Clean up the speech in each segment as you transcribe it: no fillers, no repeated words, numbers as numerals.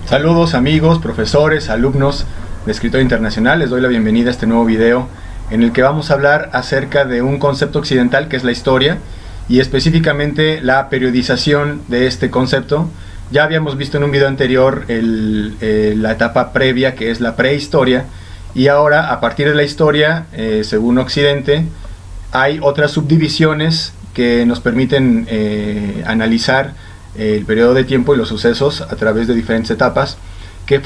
Saludos amigos, profesores, alumnos de Escritorio Internacional. Les doy la bienvenida a este nuevo video en el que vamos a hablar acerca de un concepto occidental que es la historia y específicamente la periodización de este concepto. Ya habíamos visto en un video anterior la etapa previa, que es la prehistoria, y ahora a partir de la historia, según Occidente, hay otras subdivisiones que nos permiten analizar el periodo de tiempo y los sucesos a través de diferentes etapas que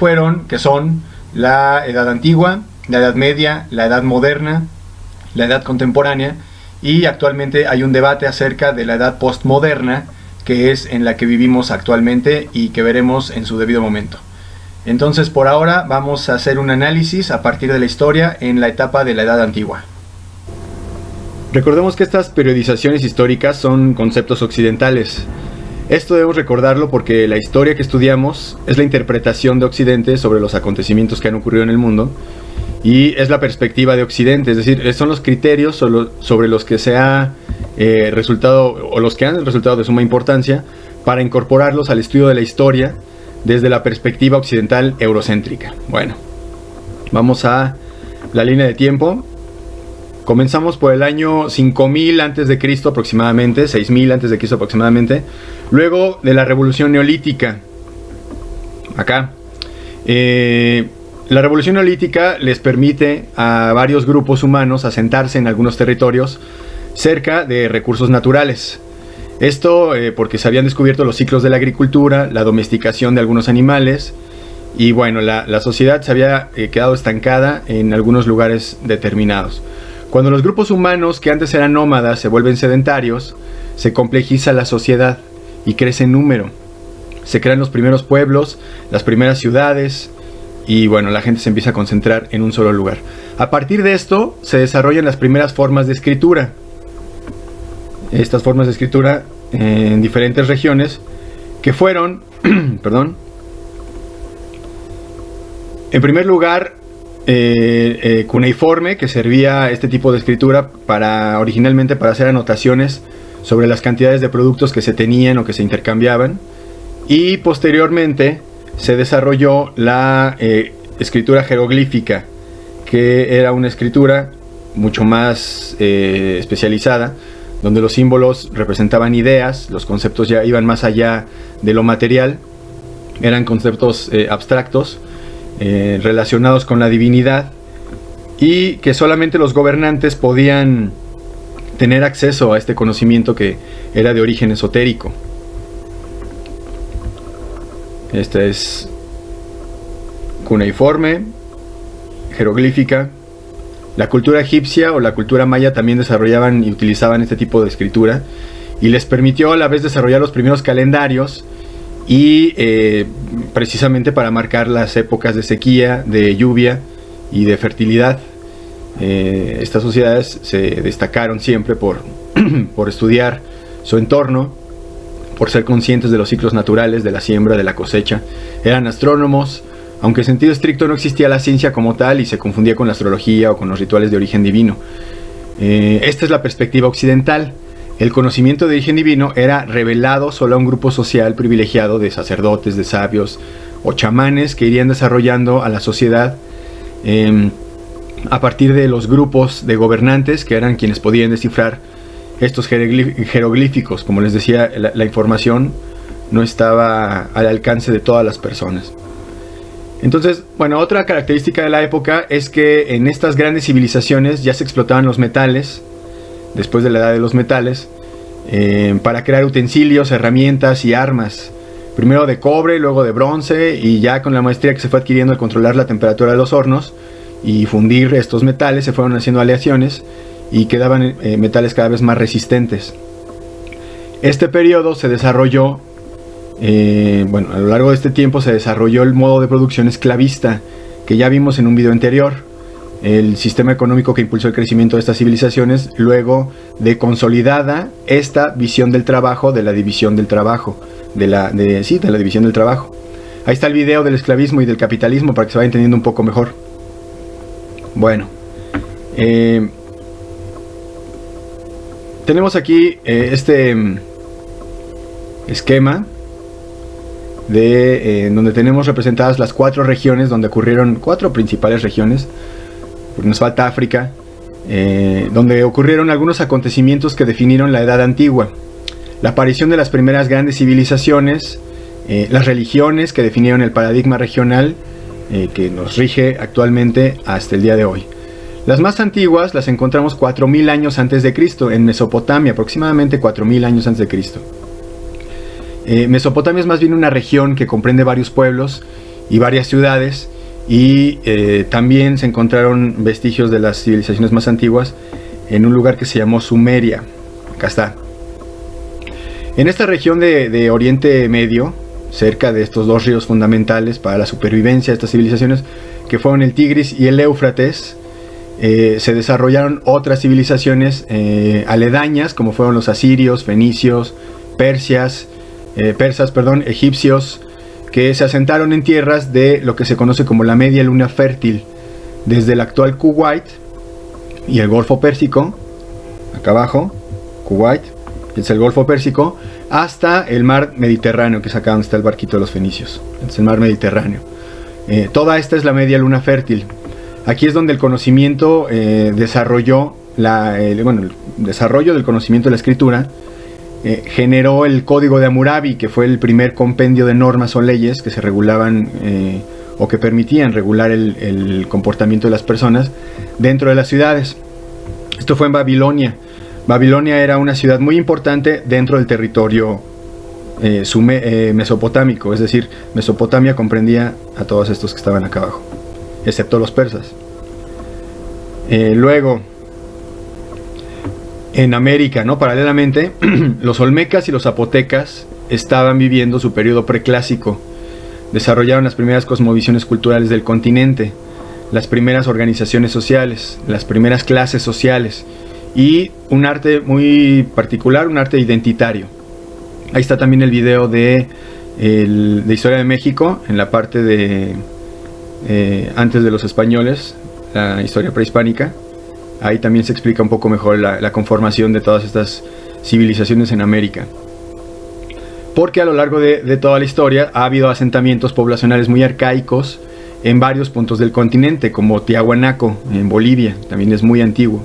son la Edad Antigua, la Edad Media, la Edad Moderna, la Edad Contemporánea, y actualmente hay un debate acerca de la Edad Postmoderna, que es en la que vivimos actualmente y que veremos en su debido momento. Entonces, por ahora vamos a hacer un análisis a partir de la historia en la etapa de la Edad Antigua. Recordemos que estas periodizaciones históricas son conceptos occidentales. Esto debemos recordarlo porque la historia que estudiamos es la interpretación de Occidente sobre los acontecimientos que han ocurrido en el mundo, y es la perspectiva de Occidente, es decir, son los criterios sobre los que se ha resultado, o los que han resultado de suma importancia, para incorporarlos al estudio de la historia desde la perspectiva occidental eurocéntrica. Bueno, vamos a la línea de tiempo. Comenzamos por el año 5000 a.C. aproximadamente, 6000 a.C. aproximadamente, luego de la Revolución Neolítica. Acá. La Revolución Neolítica les permite a varios grupos humanos asentarse en algunos territorios cerca de recursos naturales. Esto porque se habían descubierto los ciclos de la agricultura, la domesticación de algunos animales, y bueno, la sociedad se había quedado estancada en algunos lugares determinados. Cuando los grupos humanos que antes eran nómadas se vuelven sedentarios, se complejiza la sociedad y crece en número. Se crean los primeros pueblos, las primeras ciudades, y bueno, la gente se empieza a concentrar en un solo lugar. A partir de esto se desarrollan las primeras formas de escritura. Estas formas de escritura en diferentes regiones que fueron, perdón, en primer lugar, cuneiforme, que servía este tipo de escritura originalmente para hacer anotaciones sobre las cantidades de productos que se tenían o que se intercambiaban, y posteriormente se desarrolló la escritura jeroglífica, que era una escritura mucho más especializada, donde los símbolos representaban ideas, los conceptos ya iban más allá de lo material, eran conceptos abstractos, relacionados con la divinidad, y que solamente los gobernantes podían tener acceso a este conocimiento que era de origen esotérico. Esta es cuneiforme, jeroglífica. La cultura egipcia o la cultura maya también desarrollaban y utilizaban este tipo de escritura, y les permitió a la vez desarrollar los primeros calendarios, y precisamente para marcar las épocas de sequía, de lluvia y de fertilidad. Estas sociedades se destacaron siempre por estudiar su entorno, por ser conscientes de los ciclos naturales, de la siembra, de la cosecha. Eran astrónomos, aunque en sentido estricto no existía la ciencia como tal y se confundía con la astrología o con los rituales de origen divino. Esta es la perspectiva occidental. El conocimiento de origen divino era revelado solo a un grupo social privilegiado de sacerdotes, de sabios o chamanes que irían desarrollando a la sociedad a partir de los grupos de gobernantes, que eran quienes podían descifrar estos jeroglíficos. Como les decía, la información no estaba al alcance de todas las personas. Entonces, bueno, otra característica de la época es que en estas grandes civilizaciones ya se explotaban los metales, después de la edad de los metales, para crear utensilios, herramientas y armas. Primero de cobre, luego de bronce, y ya con la maestría que se fue adquiriendo al controlar la temperatura de los hornos y fundir estos metales, se fueron haciendo aleaciones y quedaban metales cada vez más resistentes. Este periodo se desarrolló, a lo largo de este tiempo se desarrolló el modo de producción esclavista, que ya vimos en un video anterior. El sistema económico que impulsó el crecimiento de estas civilizaciones, luego de consolidada esta visión del trabajo, de la división del trabajo, de la división del trabajo. Ahí está el video del esclavismo y del capitalismo para que se vaya entendiendo un poco mejor. Bueno, tenemos aquí este esquema donde tenemos representadas las 4 regiones donde ocurrieron, 4 principales regiones, porque nos falta África, donde ocurrieron algunos acontecimientos que definieron la Edad Antigua. La aparición de las primeras grandes civilizaciones, las religiones que definieron el paradigma regional que nos rige actualmente hasta el día de hoy. Las más antiguas las encontramos 4000 años antes de Cristo en Mesopotamia, aproximadamente 4000 años antes de Cristo. Mesopotamia es más bien una región que comprende varios pueblos y varias ciudades, y también se encontraron vestigios de las civilizaciones más antiguas en un lugar que se llamó Sumeria. Acá está. En esta región de Oriente Medio, cerca de estos 2 ríos fundamentales para la supervivencia de estas civilizaciones, que fueron el Tigris y el Éufrates, se desarrollaron otras civilizaciones aledañas, como fueron los asirios, fenicios, persas, egipcios, que se asentaron en tierras de lo que se conoce como la Media Luna Fértil, desde el actual Kuwait y el Golfo Pérsico, acá abajo, Kuwait, es el Golfo Pérsico, hasta el mar Mediterráneo, que es acá donde está el barquito de los fenicios, es el mar Mediterráneo. Toda esta es la Media Luna Fértil. Aquí es donde el conocimiento desarrolló, el desarrollo del conocimiento de la escritura generó el Código de Hammurabi, que fue el primer compendio de normas o leyes que se regulaban o que permitían regular el comportamiento de las personas dentro de las ciudades. Esto fue en Babilonia. Babilonia era una ciudad muy importante dentro del territorio mesopotámico, es decir, Mesopotamia comprendía a todos estos que estaban acá abajo, excepto los persas. Luego, en América, ¿no? Paralelamente, los olmecas y los zapotecas estaban viviendo su periodo preclásico. Desarrollaron las primeras cosmovisiones culturales del continente, las primeras organizaciones sociales, las primeras clases sociales y un arte muy particular, un arte identitario. Ahí está también el video de Historia de México, en la parte de antes de los españoles, la historia prehispánica. Ahí también se explica un poco mejor la conformación de todas estas civilizaciones en América. Porque a lo largo de toda la historia ha habido asentamientos poblacionales muy arcaicos en varios puntos del continente, como Tiahuanaco en Bolivia, también es muy antiguo.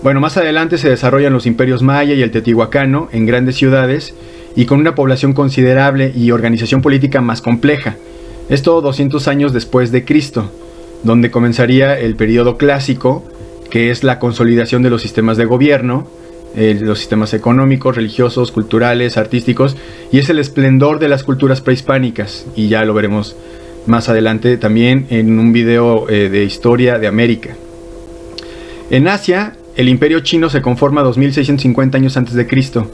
Bueno, más adelante se desarrollan los imperios maya y el teotihuacano en grandes ciudades y con una población considerable y organización política más compleja. Esto 200 años después de Cristo, donde comenzaría el periodo clásico, que es la consolidación de los sistemas de gobierno, los sistemas económicos, religiosos, culturales, artísticos, y es el esplendor de las culturas prehispánicas, y ya lo veremos más adelante también en un video de historia de América. En Asia, el imperio chino se conforma 2650 años antes de Cristo,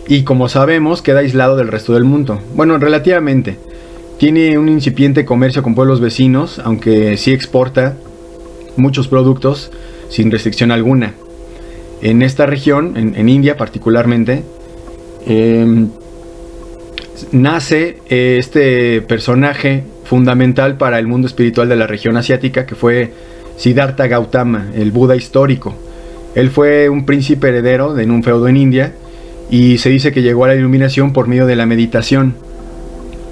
y como sabemos queda aislado del resto del mundo. Bueno, relativamente. Tiene un incipiente comercio con pueblos vecinos, aunque sí exporta muchos productos sin restricción alguna. En esta región, en India particularmente, nace este personaje fundamental para el mundo espiritual de la región asiática, que fue Siddhartha Gautama, el Buda histórico. Él fue un príncipe heredero en un feudo en India, y se dice que llegó a la iluminación por medio de la meditación.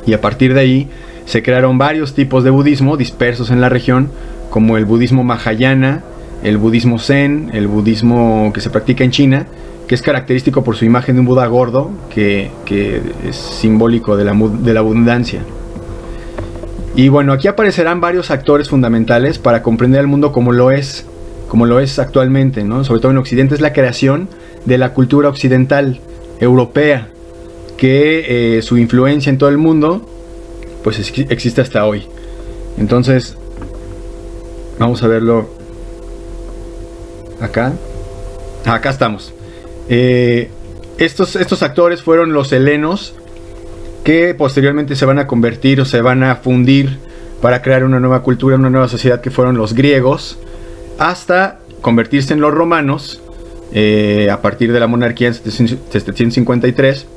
Y a partir de ahí se crearon varios tipos de budismo dispersos en la región, como el budismo Mahayana, el budismo Zen, el budismo que se practica en China, que es característico por su imagen de un Buda gordo, que es simbólico de la abundancia. Y bueno, aquí aparecerán varios actores fundamentales para comprender el mundo como lo es actualmente, ¿no? Sobre todo en Occidente, es la creación de la cultura occidental europea, que su influencia en todo el mundo pues existe hasta hoy. Entonces vamos a verlo acá. Acá estamos. Estos actores fueron los helenos, que posteriormente se van a convertir o se van a fundir para crear una nueva cultura, una nueva sociedad, que fueron los griegos, hasta convertirse en los romanos a partir de la monarquía en 753.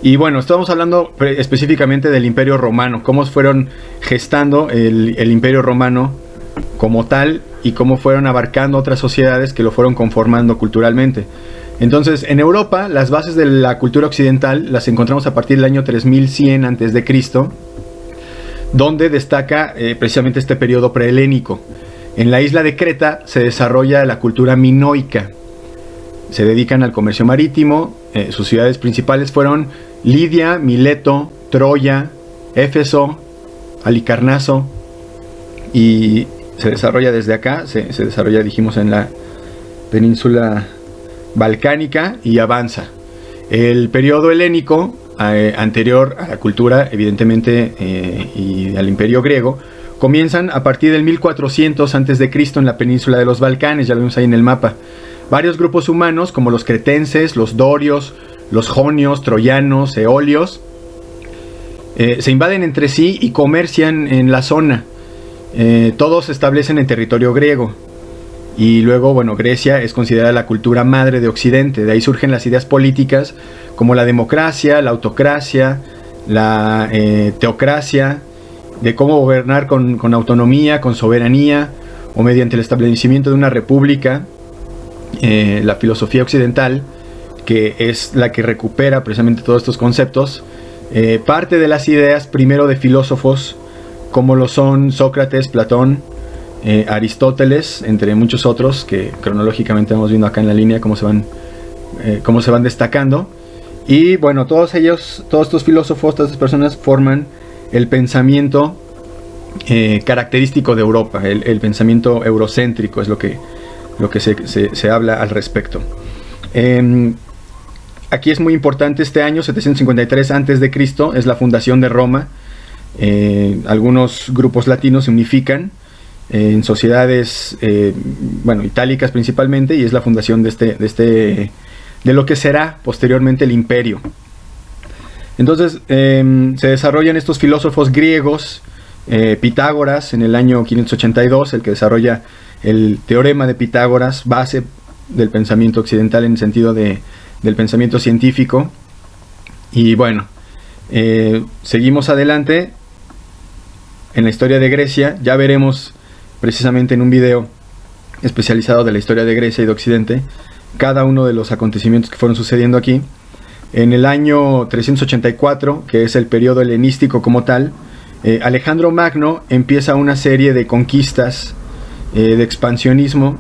Y bueno, estamos hablando específicamente del Imperio Romano, cómo fueron gestando el Imperio Romano como tal y cómo fueron abarcando otras sociedades que lo fueron conformando culturalmente. Entonces, en Europa, las bases de la cultura occidental las encontramos a partir del año 3100 a.C., donde destaca precisamente este periodo prehelénico. En la isla de Creta se desarrolla la cultura minoica. Se dedican al comercio marítimo. Sus ciudades principales fueron Lidia, Mileto, Troya, Éfeso, Halicarnaso, y se desarrolla desde acá, se desarrolla, dijimos, en la península balcánica y avanza. El periodo helénico, anterior a la cultura, evidentemente, y al imperio griego, comienzan a partir del 1400 a.C. en la península de los Balcanes, ya lo vemos ahí en el mapa. Varios grupos humanos, como los cretenses, los dorios, los jonios, troyanos, eolios, se invaden entre sí y comercian en la zona. Todos se establecen en territorio griego. Y luego, bueno, Grecia es considerada la cultura madre de Occidente. De ahí surgen las ideas políticas como la democracia, la autocracia, la teocracia, de cómo gobernar con autonomía, con soberanía, o mediante el establecimiento de una república. La filosofía occidental, que es la que recupera precisamente todos estos conceptos, parte de las ideas primero de filósofos como lo son Sócrates, Platón, Aristóteles, entre muchos otros que cronológicamente vamos viendo acá en la línea cómo se van destacando. Y bueno, todos estos filósofos, todas estas personas forman el pensamiento característico de Europa, el pensamiento eurocéntrico, es lo que se habla al respecto. Aquí es muy importante este año, 753 a.C., es la fundación de Roma. Algunos grupos latinos se unifican en sociedades, itálicas principalmente, y es la fundación de lo que será posteriormente el imperio. Entonces se desarrollan estos filósofos griegos, Pitágoras en el año 582, el que desarrolla el teorema de Pitágoras, base del pensamiento occidental en el sentido del pensamiento científico. Y bueno, seguimos adelante en la historia de Grecia. Ya veremos precisamente en un video especializado de la historia de Grecia y de Occidente cada uno de los acontecimientos que fueron sucediendo aquí. En el año 384, que es el periodo helenístico como tal, Alejandro Magno empieza una serie de conquistas, de expansionismo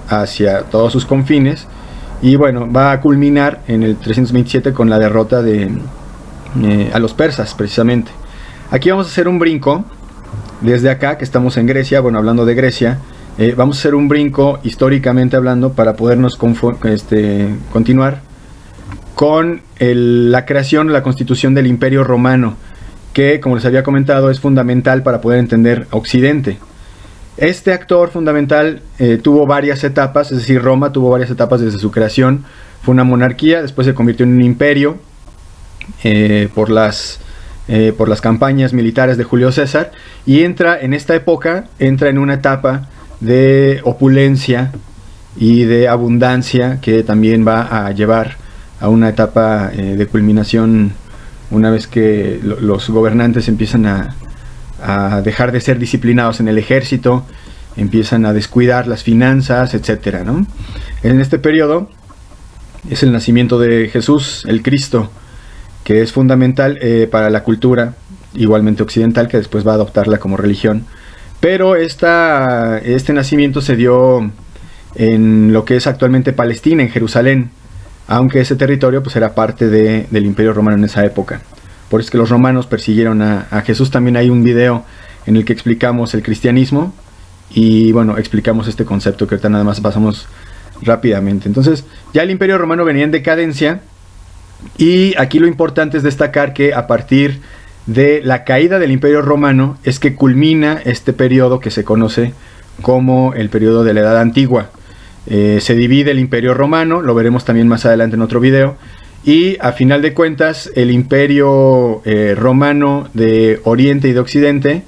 hacia todos sus confines, y bueno, va a culminar en el 327 con la derrota a los persas precisamente. Aquí vamos a hacer un brinco desde acá, que estamos en Grecia, bueno, hablando de Grecia, vamos a hacer un brinco históricamente hablando para podernos continuar con la creación, la constitución del Imperio Romano, que, como les había comentado, es fundamental para poder entender Occidente. Este actor fundamental tuvo varias etapas, es decir, Roma tuvo varias etapas desde su creación. Fue una monarquía, después se convirtió en un imperio por las campañas militares de Julio César, y en esta época entra en una etapa de opulencia y de abundancia que también va a llevar a una etapa de culminación una vez que los gobernantes empiezan a dejar de ser disciplinados en el ejército, empiezan a descuidar las finanzas, etcétera, ¿no? En este periodo es el nacimiento de Jesús, el Cristo, que es fundamental para la cultura igualmente occidental, que después va a adoptarla como religión. Pero este nacimiento se dio en lo que es actualmente Palestina, en Jerusalén, aunque ese territorio pues era parte del Imperio Romano en esa época. Por eso es que los romanos persiguieron a Jesús. También hay un video en el que explicamos el cristianismo y bueno, explicamos este concepto que ahorita nada más pasamos rápidamente. Entonces ya el Imperio Romano venía en decadencia, y aquí lo importante es destacar que a partir de la caída del Imperio Romano es que culmina este periodo que se conoce como el periodo de la Edad Antigua. Se divide el Imperio Romano, lo veremos también más adelante en otro video, y a final de cuentas el Imperio Romano de Oriente y de Occidente,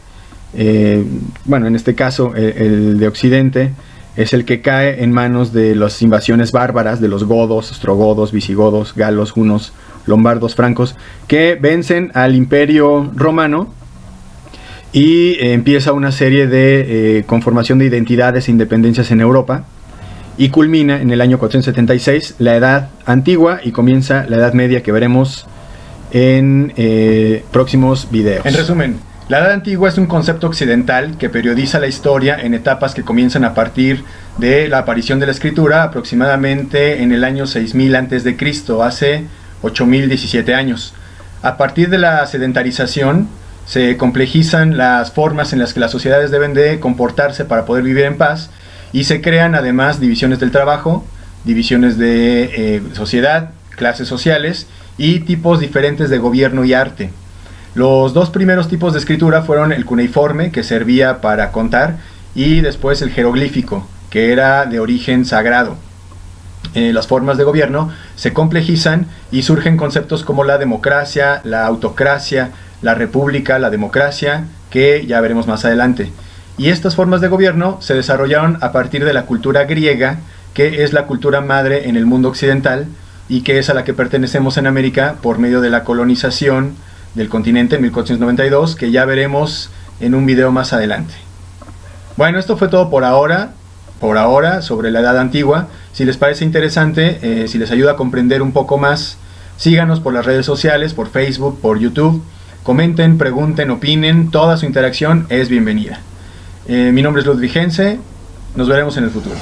en este caso el de Occidente, es el que cae en manos de las invasiones bárbaras de los godos, ostrogodos, visigodos, galos, hunos, lombardos, francos, que vencen al Imperio Romano, y empieza una serie de conformación de identidades e independencias en Europa. y culmina en el año 476 la Edad Antigua y comienza la Edad Media, que veremos en próximos videos. En resumen, la Edad Antigua es un concepto occidental que periodiza la historia en etapas que comienzan a partir de la aparición de la escritura, aproximadamente en el año 6000 a.C., hace 8017 años. A partir de la sedentarización se complejizan las formas en las que las sociedades deben de comportarse para poder vivir en paz, y se crean además divisiones del trabajo, divisiones de sociedad, clases sociales y tipos diferentes de gobierno y arte. Los dos primeros tipos de escritura fueron el cuneiforme, que servía para contar, y después el jeroglífico, que era de origen sagrado. Las formas de gobierno se complejizan y surgen conceptos como la democracia, la autocracia, la república, la democracia, que ya veremos más adelante. Y estas formas de gobierno se desarrollaron a partir de la cultura griega, que es la cultura madre en el mundo occidental y que es a la que pertenecemos en América por medio de la colonización del continente en 1492, que ya veremos en un video más adelante. Bueno, esto fue todo por ahora sobre la Edad Antigua. Si les parece interesante, si les ayuda a comprender un poco más, síganos por las redes sociales, por Facebook, por YouTube. Comenten, pregunten, opinen, toda su interacción es bienvenida. Mi nombre es Ludwig Hense, nos veremos en el futuro.